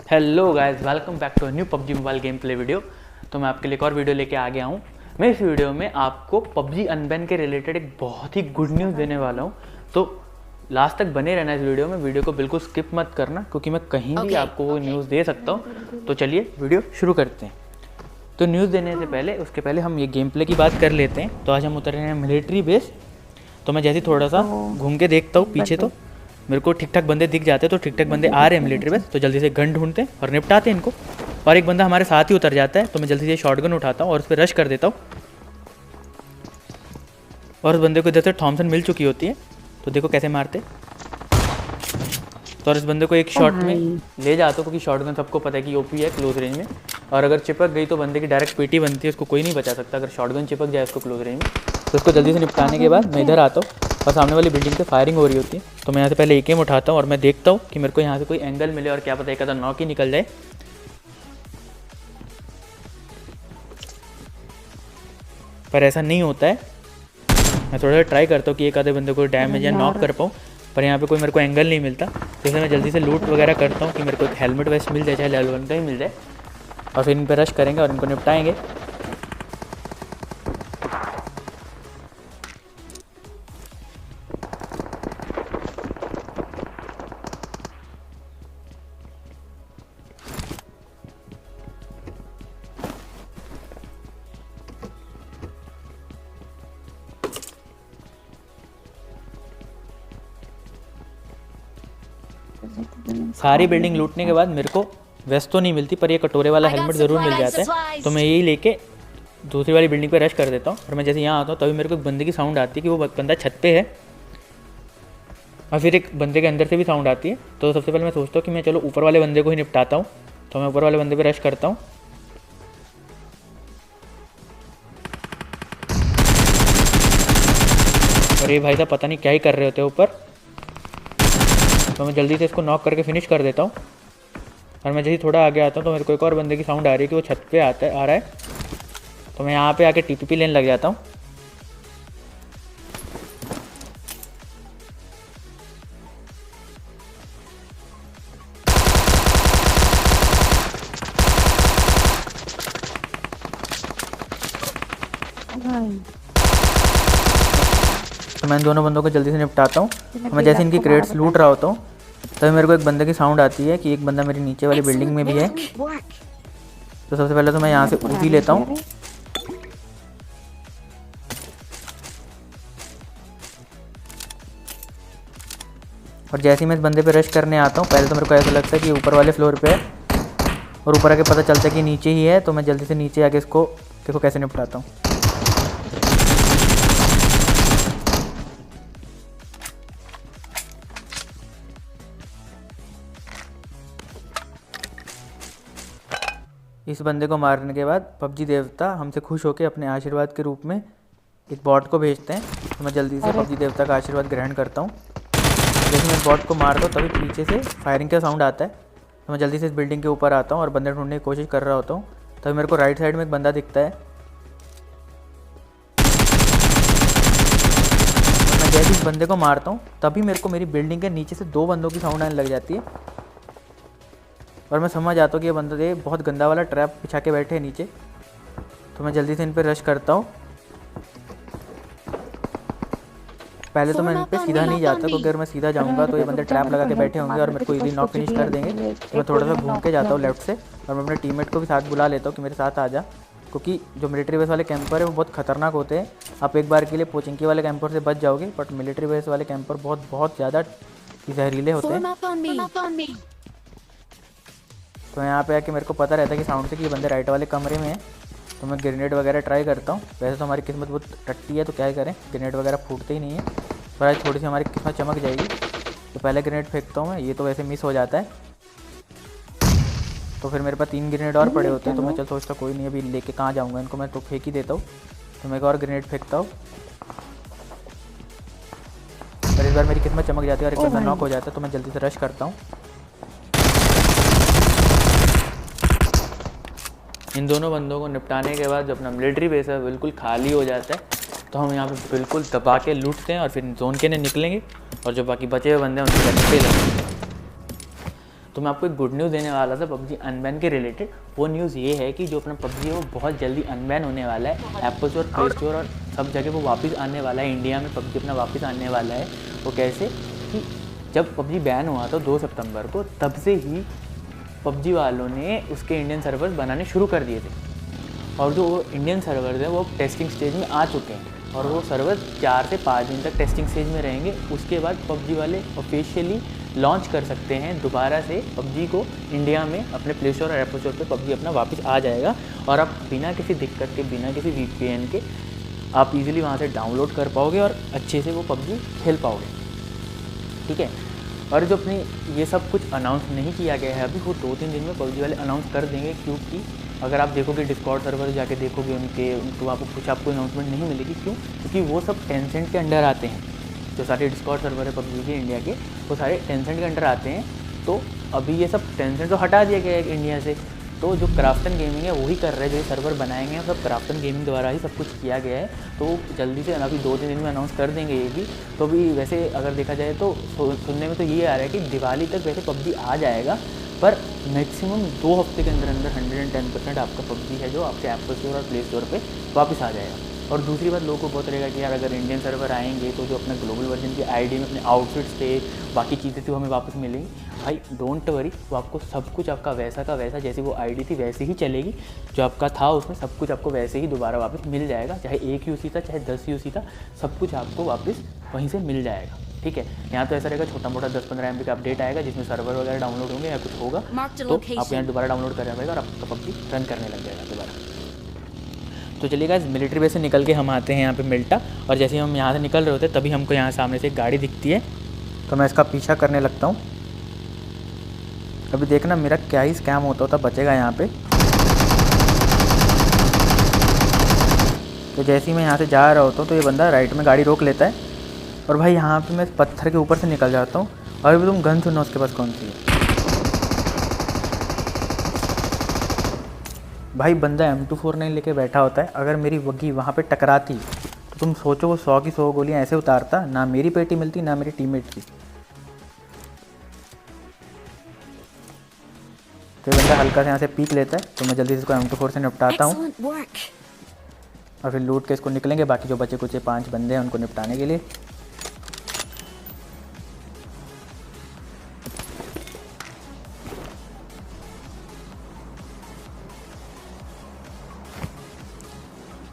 Hello guys, welcome back to new PUBG mobile game play video. तो मैं आपके लिए एक और वीडियो लेके आ गया हूँ। मैं इस वीडियो में आपको पबजी अनबैन के रिलेटेड एक बहुत ही गुड न्यूज़ देने वाला हूँ। तो लास्ट तक बने रहना इस वीडियो को बिल्कुल स्किप मत करना, क्योंकि मैं कहीं भी आपको वो न्यूज़ दे सकता हूँ। तो चलिए वीडियो शुरू करते हैं। तो न्यूज़ देने से पहले उसके पहले हम ये गेम प्ले की बात कर लेते हैं। तो आज हम उतर रहे हैं मिलिट्री बेस। तो मैं जैसे थोड़ा सा घूम के देखता हूँ पीछे, तो मेरे को ठीक ठाक बंदे दिख जाते हैं। तो ठीक ठाक बंदे आ रहे हैं मिलिट्री बेस, तो जल्दी से गन ढूंढते हैं और निपटाते हैं इनको। और एक बंदा हमारे साथ ही उतर जाता है, तो मैं जल्दी से शॉटगन उठाता हूँ और उस पर रश कर देता हूँ। और उस बंदे को इधर से थॉमसन मिल चुकी होती है, तो देखो कैसे मारते। तो और इस बंदे को एक शॉट में ले जाता हूँ, क्योंकि शॉटगन सबको पता है कि ओपी है क्लोज रेंज में। और अगर चिपक गई तो बंदे की डायरेक्ट पीटी बनती है, उसको कोई नहीं बचा सकता अगर शॉटगन चिपक जाए उसको क्लोज रेंज में। तो उसको जल्दी से निपटाने के बाद मैं इधर आता हूँ और सामने वाली बिल्डिंग पे फायरिंग हो रही होती है। तो मैं यहाँ से पहले एकेम उठाता हूँ और मैं देखता हूँ कि मेरे को यहाँ से कोई एंगल मिले, और क्या पता एक आधा नॉक ही निकल जाए। पर ऐसा नहीं होता है। मैं थोड़ा सा ट्राई करता हूँ कि एक आधे बंदे को डैमेज या नॉक कर पाऊँ, पर यहाँ पे कोई मेरे को एंगल नहीं मिलता। तो इसलिए मैं जल्दी से लूट वगैरह करता हूँ कि मेरे को एक हेलमेट वेस्ट मिल जाए, चाहे लेवल 1 का ही मिल जाए। और फिर इन पर रश करेंगे और इनको निपटाएंगे। सारी बिल्डिंग लूटने के बाद मेरे को वेस्ट तो नहीं मिलती, पर ये कटोरे वाला हेलमेट ज़रूर मिल जाता है। तो मैं यही लेके दूसरी वाली बिल्डिंग पे रश कर देता हूँ। और मैं जैसे यहाँ आता हूँ तभी मेरे को एक बंदे की साउंड आती है कि वो बंदा छत पे है, और फिर एक बंदे के अंदर से भी साउंड आती है। तो सबसे पहले मैं सोचता हूँ कि मैं चलो ऊपर वाले बंदे को ही निपटाता हूँ। तो मैं ऊपर वाले बंदे पे रश करता हूँ। और ये भाई साहब पता नहीं क्या ही कर रहे होते हैं ऊपर। तो मैं जल्दी से इसको नॉक करके फिनिश कर देता हूँ। और मैं जैसे थोड़ा आगे आता हूँ तो मेरे को एक और बंदे की साउंड आ रही है कि वो छत पे आ रहा है। तो मैं यहाँ पे आके टीपीपी लेने लग जाता हूँ। तो मैं इन दोनों बंदों को जल्दी से निपटाता हूँ। तो मैं जैसे इनकी क्रेट्स लूट रहा होता हूँ तभी मेरे को एक बंदे की साउंड आती है कि एक बंदा मेरी नीचे वाली बिल्डिंग में भी है। तो सबसे पहले तो मैं यहाँ से उठी लेता हूँ। और जैसे ही मैं इस बंदे पे रश करने आता हूँ, पहले तो मेरे को ऐसा लगता है कि ऊपर वाले फ्लोर पे है, और ऊपर आके पता चलता है कि नीचे ही है। तो मैं जल्दी से नीचे आके इसको देखो कैसे निपटाता हूँ। इस बंदे को मारने के बाद पबजी देवता हमसे खुश होकर अपने आशीर्वाद के रूप में एक बॉट को भेजते हैं। तो मैं जल्दी से पबजी देवता का आशीर्वाद ग्रहण करता हूँ। जैसे मैं बॉट को मारता हूँ तभी पीछे से फायरिंग का साउंड आता है। तो मैं जल्दी से इस बिल्डिंग के ऊपर आता हूँ और बंदे ढूंढने की कोशिश कर रहा होता हूँ। तभी मेरे को राइट साइड में एक बंदा दिखता है। मैं जैसे इस बंदे को मारता हूँ तभी मेरे को मेरी बिल्डिंग के नीचे से दो बंदों की साउंड आने लग जाती है। और मैं समझ आता हूँ कि ये बंदे बहुत गंदा वाला ट्रैप बिछा के बैठे हैं नीचे। तो मैं जल्दी से इन पर रश करता हूँ। पहले तो मैं इन पर सीधा नहीं जाता, क्योंकि अगर मैं सीधा जाऊँगा तो ये बंदे ट्रैप लगा के बैठे होंगे और मेरे को इजीली नॉक फिनिश कर देंगे। तो मैं थोड़ा सा घूम के जाता हूँ लेफ्ट से, और मैं अपने टीममेट को भी साथ बुला लेता हूँ कि मेरे साथ आ जा। क्योंकि जो मिलिट्री बेस वाले कैंपर है वो बहुत खतरनाक होते हैं। आप एक बार के लिए पोचिंकी वाले कैंपर से बच जाओगे, बट मिलिट्री बेस वाले कैंपर बहुत ज़्यादा जहरीले होते हैं। तो यहाँ पे आके मेरे को पता रहता है कि साउंड से कि ये बंदे राइट वाले कमरे में है। तो मैं ग्रेनेड वगैरह ट्राई करता हूँ। वैसे तो हमारी किस्मत बहुत टट्टी है, तो क्या ही करें, ग्रेनेड वगैरह फूटते ही नहीं है। पर आज थोड़ी सी हमारी किस्मत चमक जाएगी। तो पहले ग्रेनेड फेंकता हूँ मैं, ये तो वैसे मिस हो जाता है। तो फिर मेरे पास 3 ग्रेनेड और पड़े होते हैं। तो मैं चल सोचता कोई नहीं, अभी लेके कहाँ जाऊँगा इनको, मैं तो फेंक ही देता हूँ। तो मैं एक और ग्रेनेड फेंकता हूँ, पर इस बार मेरी किस्मत चमक जाती है और एक बंदा नॉक हो जाता है। तो मैं जल्दी से रश करता हूँ। इन दोनों बंदों को निपटाने के बाद जो अपना मिलिट्री बेस है बिल्कुल खाली हो जाता है। तो हम यहाँ पे बिल्कुल दबा के लूटते हैं और फिर जोन के लिए निकलेंगे, और जो बाकी बचे हुए बंदे हैं उनसे निपटे लेंगे। तो मैं आपको एक गुड न्यूज़ देने वाला था पबजी अनबैन के रिलेटेड। वो न्यूज़ ये है कि जो अपना पबजी है वो बहुत जल्दी अनबैन होने वाला है। एप्पल स्टोर, प्ले स्टोर और सब जगह वो वापस आने वाला है। इंडिया में पबजी अपना वापस आने वाला है। वो कैसे कि जब पबजी बैन हुआ था 2 सितंबर को, तब से ही पबजी वालों ने उसके इंडियन सर्वर्स बनाने शुरू कर दिए थे। और जो इंडियन सर्वर्स हैं वो टेस्टिंग स्टेज में आ चुके हैं और वो सर्वर 4 से 5 दिन तक टेस्टिंग स्टेज में रहेंगे। उसके बाद पबजी वाले ऑफिशियली लॉन्च कर सकते हैं दोबारा से पबजी को इंडिया में। अपने प्ले स्टोर और एप्पल स्टोर पे पबजी अपना वापस आ जाएगा और आप बिना किसी दिक्कत के, बिना किसी वीपीएन के आप इजीली वहाँ से डाउनलोड कर पाओगे और अच्छे से वो पबजी खेल पाओगे। ठीक है। और जो अपनी ये सब कुछ अनाउंस नहीं किया गया है अभी, वो 2-3 दिन में पबजी वाले अनाउंस कर देंगे। क्योंकि अगर आप देखोगे डिस्कॉर्ड सर्वर जाके देखोगे उनके, तो आपको कुछ आपको अनाउंसमेंट नहीं मिलेगी। क्यों? क्योंकि वो सब टेंसेंट के अंडर आते हैं। जो सारे डिस्कॉर्ड सर्वर है पबजी के इंडिया के, वो सारे टेंसेंट के अंडर आते हैं। तो अभी ये सब टेंसेंट तो हटा दिया गया है इंडिया से। तो जो क्राफ्टन गेमिंग है वही कर रहे हैं। जो ये सर्वर बनाएंगे सब क्राफ्टन गेमिंग द्वारा ही सब कुछ किया गया है। तो जल्दी से अभी 2-3 दिन में अनाउंस कर देंगे ये भी। तो अभी वैसे अगर देखा जाए तो सुनने में तो ये आ रहा है कि दिवाली तक वैसे पबजी आ जाएगा, पर मैक्सिमम 2 हफ्ते के अंदर अंदर 110% आपका पबजी है जो आपके एप्पल स्टोर और प्ले स्टोर पे वापस आ जाएगा। और दूसरी बात, लोगों को बहुत रहेगा कि यार अगर इंडियन सर्वर आएंगे तो जो अपना ग्लोबल वर्जन की आईडी में अपने आउटफिट्स थे, बाकी चीज़ें थी, वो हमें वापस मिलेंगी। भाई डोंट वरी, वो आपको सब कुछ आपका वैसा का वैसा, जैसी वो आईडी थी वैसे ही चलेगी। जो आपका था उसमें सब कुछ आपको वैसे ही दोबारा वापस मिल जाएगा। चाहे 1 यूसी था, चाहे 10 यूसी था, सब कुछ आपको वापस वहीं से मिल जाएगा। ठीक है। यहाँ तो ऐसा रहेगा छोटा मोटा 10-15 MB का अपडेट आएगा जिसमें सर्वर वगैरह डाउनलोड होंगे या कुछ होगा, तो आप यहाँ दोबारा डाउनलोड करना पड़ेगा और आपका पबजी रन करने लग जाएगा दोबारा। तो चलिए गाइस, मिलिट्री बेस से निकल के हम आते हैं यहाँ पे मिल्टा। और जैसे ही हम यहाँ से निकल रहे होते हैं तभी हमको यहाँ सामने से एक गाड़ी दिखती है, तो मैं इसका पीछा करने लगता हूँ। अभी देखना मेरा क्या ही स्कैम होता बचेगा यहाँ पे। तो जैसे ही मैं यहाँ से जा रहा होता हूँ तो ये बंदा राइट में गाड़ी रोक लेता है और भाई यहाँ पे मैं पत्थर के ऊपर से निकल जाता हूँ। और अभी तुम गन सुनो उसके पास कौन सी है। भाई बंदा M249 लेके बैठा होता है। अगर मेरी वगी वहाँ पे टकराती तो तुम सोचो वो 100 की 100 गोलियाँ ऐसे उतारता, ना मेरी पेटी मिलती ना मेरी टीममेट की। तो ये बंदा हल्का से यहाँ से पीक लेता है, तो मैं जल्दी से इसको M24 से निपटाता हूँ और फिर लूट के इसको निकलेंगे। बाकी जो बचे कुछ 5 बंदे हैं उनको निपटाने के लिए।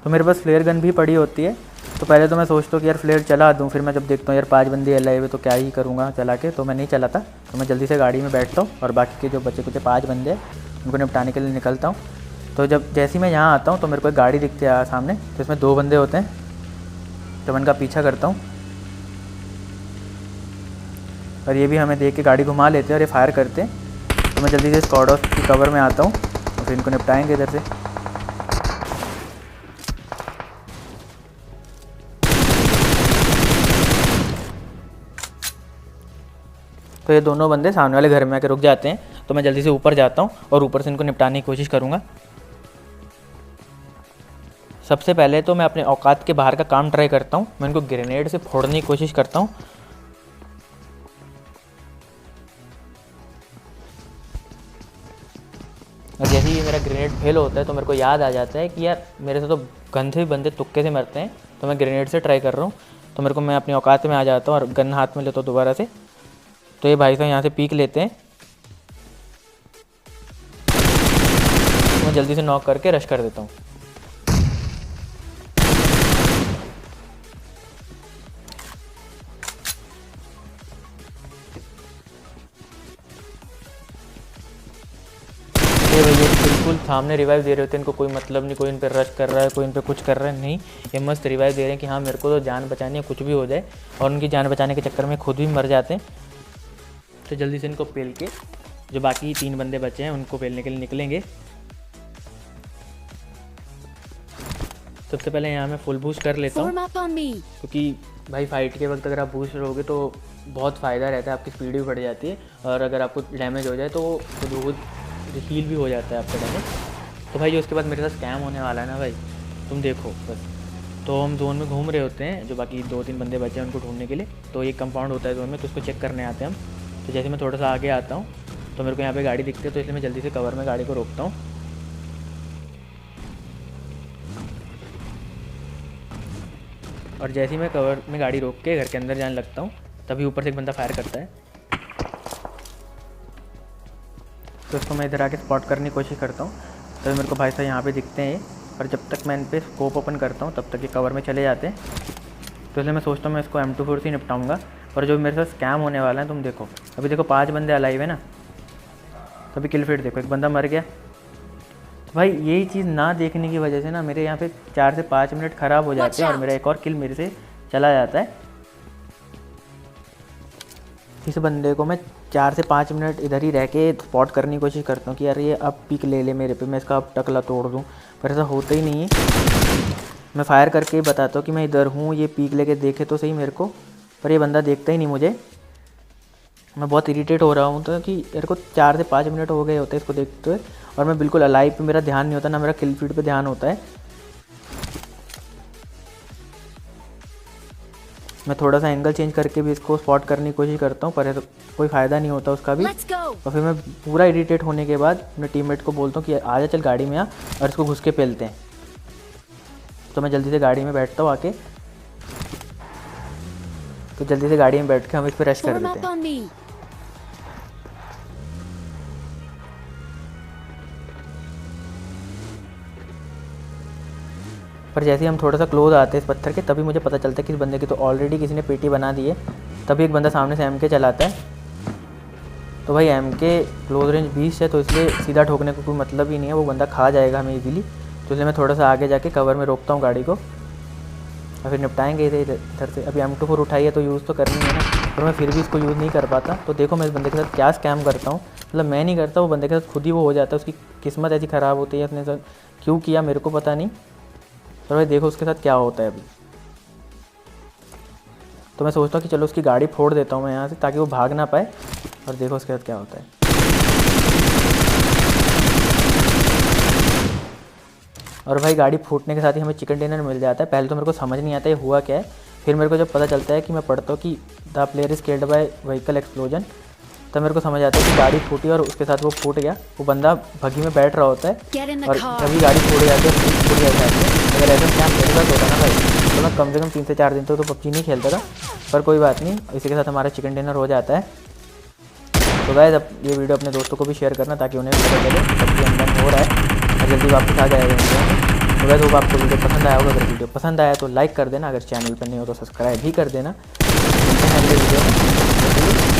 तो मेरे पास फ्लेयर गन भी पड़ी होती है। तो पहले तो मैं सोचता हूँ कि यार फ्लेयर चला दूँ, फिर मैं जब देखता हूँ यार 5 बंदे अलाइव है तो क्या ही करूँगा चला के, तो मैं नहीं चलाता। तो मैं जल्दी से गाड़ी में बैठता हूँ और बाकी के जो बचे कुछ 5 बंदे हैं उनको निपटाने के लिए निकलता हूँ। तो जब जैसे ही मैं यहाँ आता हूँ तो मेरे को एक गाड़ी दिखती है सामने, तो इसमें 2 बंदे होते हैं। तो मैं इनका पीछा करता हूँ और ये भी हमें देख के गाड़ी घुमा लेते हैं और ये फायर करते हैं। तो मैं जल्दी से स्क्वाड ऑफ की कवर में आता हूँ और फिर इनको निपटाएंगे इधर से। तो ये दोनों बंदे सामने वाले घर में आके रुक जाते हैं। तो मैं जल्दी से ऊपर जाता हूँ और ऊपर से इनको निपटाने की कोशिश करूँगा। सबसे पहले तो मैं अपने औकात के बाहर का काम ट्राई करता हूँ। मैं इनको ग्रेनेड से फोड़ने की कोशिश करता हूँ। और जैसे ही मेरा ग्रेनेड फेल होता है तो मेरे को याद आ जाता है कि यार मेरे से तो गन से भी बंदे तुक्के से मरते हैं, तो मैं ग्रेनेड से ट्राई कर रहा हूँ। तो मेरे को, मैं अपनी औकात में आ जाता हूँ और गन हाथ में लेता हूँ दोबारा से। तो ये भाई साहब यहाँ से पीक लेते हैं, तो मैं जल्दी से नॉक करके रश कर देता हूँ। ये भैया बिल्कुल सामने रिवाइव दे रहे होते हैं, इनको कोई मतलब नहीं, कोई इन पर रश कर रहा है, कोई इन पर कुछ कर रहा है, नहीं, ये मस्त रिवाइव दे रहे हैं कि हाँ मेरे को तो जान बचानी है कुछ भी हो जाए। और उनकी जान बचाने के चक्कर में खुद भी मर जाते हैं। तो जल्दी से इनको पेल के जो बाकी 3 बंदे बचे हैं उनको पेलने के लिए निकलेंगे। सबसे पहले यहाँ मैं फुल बूस्ट कर लेता हूँ, क्योंकि भाई फाइट के वक्त अगर आप बूस्ट रहोगे तो बहुत फ़ायदा रहता है, आपकी स्पीड भी बढ़ जाती है। और अगर आपको डैमेज हो जाए तो खुद हील भी हो जाता है आपका डैमेज। तो भाई जो उसके बाद मेरे साथ स्कैम होने वाला है ना भाई, तुम देखो बस। तो हम जोन में घूम रहे होते हैं, जो बाकी 2-3 बंदे बचे हैं उनको ढूंढने के लिए। तो एक कंपाउंड होता है जोन में, तो उसको चेक करने आते हैं हम। तो जैसे मैं थोड़ा सा आगे आता हूँ तो मेरे को यहाँ पे गाड़ी दिखती है, तो इसलिए मैं जल्दी से कवर में गाड़ी को रोकता हूँ। और जैसे ही मैं कवर में गाड़ी रोक के घर के अंदर जाने लगता हूँ, तभी ऊपर से एक बंदा फायर करता है। तो इसको मैं इधर आके स्पॉट करने की कोशिश करता हूँ, तभी मेरे को भाई साहब यहाँ पे दिखते हैं। और जब तक मैं इन पे स्कोप ओपन करता हूँ तब तक ये कवर में चले जाते हैं। तो इसलिए मैं सोचता हूँ मैं इसको M24 से निपटाऊँगा। और जो मेरे साथ स्कैम होने वाला है, तुम देखो अभी देखो 5 बंदे अलाइव है ना, तो अभी किल फीड देखो, एक बंदा मर गया। तो भाई यही चीज़ ना देखने की वजह से ना मेरे यहाँ पे 4 से 5 मिनट ख़राब हो जाते हैं और मेरा एक और किल मेरे से चला जाता है। इस बंदे को मैं 4 से 5 मिनट इधर ही रह के स्पॉट करने की कोशिश करता हूँ कि यार ये अब पिक ले ले मेरे पे, मैं इसका अब टकला तोड़ दूँ, पर ऐसा होता ही नहीं है। मैं फायर करके ही बताता हूँ कि मैं इधर हूँ, ये पीक लेके देखे तो सही मेरे को, पर ये बंदा देखता ही नहीं मुझे। मैं बहुत इरीटेट हो रहा हूँ तो कि मेरे को 4 से 5 मिनट हो गए होते हैं इसको देखते हुए, और मैं बिल्कुल अलाइव पे मेरा ध्यान नहीं होता, ना मेरा किल फीड पे ध्यान होता है। मैं थोड़ा सा एंगल चेंज करके भी इसको स्पॉट करने की कोशिश करता हूँ, पर कोई फ़ायदा नहीं होता उसका भी। और फिर मैं पूरा इरीटेट होने के बाद अपने टीममेट को बोलता हूँ कि आजा चल गाड़ी में आ और इसको घुस के पेलते हैं। तो मैं जल्दी से गाड़ी में बैठता हूँ आके, तो जल्दी से गाड़ी में बैठ के हम इस पर रश कर देते हैं। पर जैसे ही हम थोड़ा सा क्लोज आते हैं इस पत्थर के, तभी मुझे पता चलता है कि इस बंदे की तो ऑलरेडी किसी ने पेटी बना दी है। तभी एक बंदा सामने से MK चलाता है। तो भाई MK क्लोज रेंज 20 है, तो इसलिए सीधा ठोकने को कोई मतलब ही नहीं है, वो बंदा खा जाएगा हमें इजीली। तो इसलिए मैं थोड़ा सा आगे जाके कवर में रोकता हूँ गाड़ी को, और फिर निपटाएंगे इधर से। अभी M24 उठाई है तो यूज़ तो करनी है ना, पर मैं फिर भी इसको यूज़ नहीं कर पाता। तो देखो मैं इस बंदे के साथ क्या स्कैम करता हूँ, मतलब मैं नहीं करता, वो बंदे के साथ खुद ही वो हो जाता है। उसकी किस्मत ऐसी ख़राब होती है, अपने साथ क्यों किया मेरे को पता नहीं, पर भाई देखो उसके साथ क्या होता है अभी। तो मैं सोचता हूँ कि चलो उसकी गाड़ी फोड़ देता हूँ मैं यहाँ से, ताकि वो भाग ना पाए, और देखो उसके साथ क्या होता है। और भाई गाड़ी फूटने के साथ ही हमें चिकन डिनर मिल जाता है। पहले तो मेरे को समझ नहीं आता ये हुआ क्या है, फिर मेरे को जब पता चलता है कि मैं पढ़ता हूँ कि the player is killed by vehicle explosion, तब मेरे को समझ आता है कि गाड़ी फूटी और उसके साथ वो फूट गया। वो बंदा भगी में बैठ रहा होता है और तभी गाड़ी फूट जाती है, फूट जाती है। अगर ऐसा स्कैम मेरे साथ होता ना भाई, तो मैं कम से कम 3 से 4 दिन तो PUBG नहीं खेलता था। पर कोई बात नहीं, इसी के साथ हमारा चिकन डिनर हो जाता है। तो गाइस अब ये वीडियो अपने दोस्तों को भी शेयर करना, ताकि उन्हें पता चले PUBG ऑनलाइन हो रहा है और जल्दी वापस आ जाएगा इंडिया। तो गाइस होप आपको वीडियो पसंद आया होगा। अगर वीडियो पसंद आया तो लाइक कर देना, अगर चैनल पर नहीं हो तो सब्सक्राइब भी कर देना। मिलते हैं अगले वीडियो में।